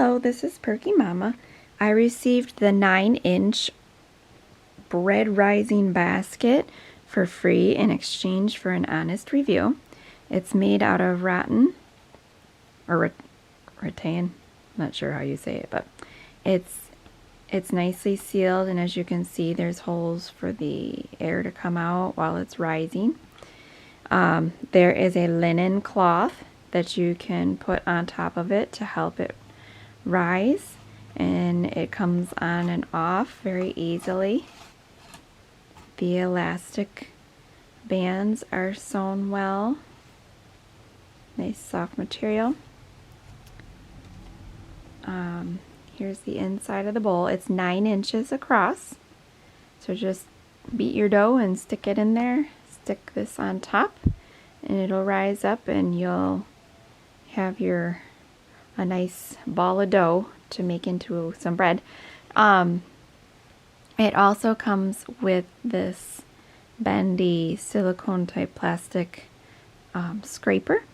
Hello, this is Perky Mama. I received the 9-inch bread rising basket for free in exchange for an honest review. It's made out of rattan, or rattan, not sure how you say it, but it's nicely sealed, and as you can see, there's holes for the air to come out while it's rising. There is a linen cloth that you can put on top of it to help it rise, and it comes on and off very easily. The elastic bands are sewn well. Nice soft material. Here's the inside of the bowl. It's 9 inches across. So just beat your dough and stick it in there. Stick this on top and it'll rise up, and you'll have a nice ball of dough to make into some bread. It also comes with this bendy silicone type plastic scraper,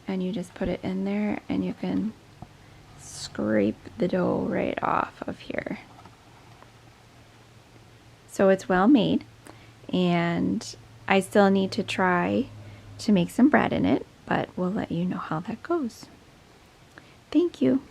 and you just put it in there and you can scrape the dough right off of here. So it's well made, and I still need to try to make some bread in it, but we'll let you know how that goes. Thank you.